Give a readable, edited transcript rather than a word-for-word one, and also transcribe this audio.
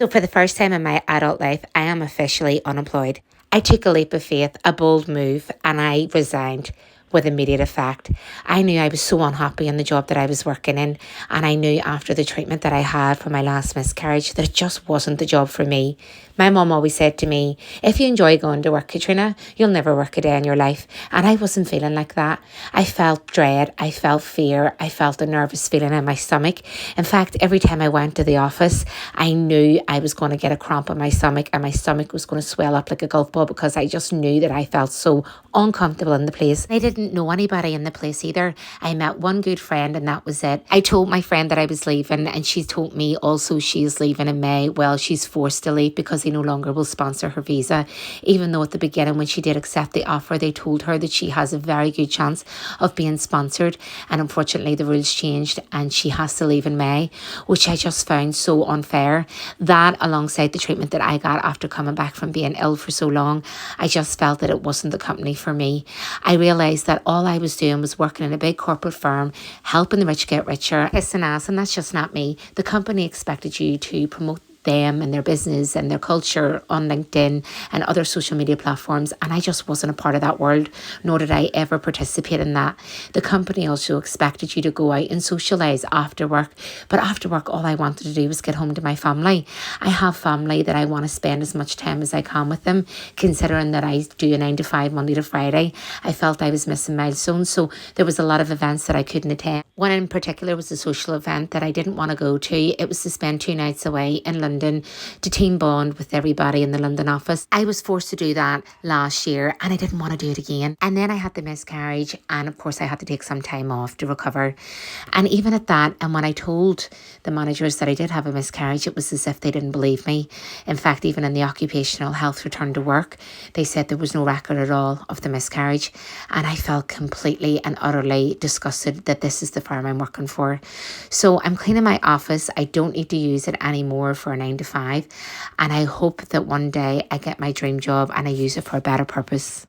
So, for the first time in my adult life, I am officially unemployed. I took a leap of faith, a bold move, and I resigned with immediate effect. I knew I was so unhappy in the job that I was working in, and I knew after the treatment that I had for my last miscarriage that it just wasn't the job for me. My mum always said to me, if you enjoy going to work, Katrina, you'll never work a day in your life. And I wasn't feeling like that. I felt dread, I felt fear, I felt a nervous feeling in my stomach. In fact, every time I went to the office, I knew I was going to get a cramp in my stomach and my stomach was going to swell up like a golf ball because I just knew that I felt so uncomfortable in the place. I didn't know anybody in the place either. I met one good friend and that was it. I told my friend that I was leaving and she told me also she's leaving in May. Well, she's forced to leave because they no longer will sponsor her visa. Even though at the beginning when she did accept the offer, they told her that she has a very good chance of being sponsored. And unfortunately the rules changed and she has to leave in May, which I just found so unfair. That alongside the treatment that I got after coming back from being ill for so long, I just felt that it wasn't the company for me. I realised that all I was doing was working in a big corporate firm, helping the rich get richer, kissing ass, and that's just not me. The company expected you to promote them and their business and their culture on LinkedIn and other social media platforms, and I just wasn't a part of that world, nor did I ever participate in that. The company also expected you to go out and socialise after work, but after work all I wanted to do was get home to my family. I have family that I want to spend as much time as I can with them, considering that I do a 9 to 5 Monday to Friday. I felt I was missing milestones, so there was a lot of events that I couldn't attend. One in particular was a social event that I didn't want to go to. It was to spend 2 nights away in London to team bond with everybody in the London office. I was forced to do that last year and I didn't want to do it again. And then I had the miscarriage and of course I had to take some time off to recover. And even at that, and when I told the managers that I did have a miscarriage, it was as if they didn't believe me. In fact, even in the occupational health return to work, they said there was no record at all of the miscarriage. And I felt completely and utterly disgusted that this is the firm I'm working for. So I'm cleaning my office. I don't need to use it anymore for a 9 to 5. And I hope that one day I get my dream job and I use it for a better purpose.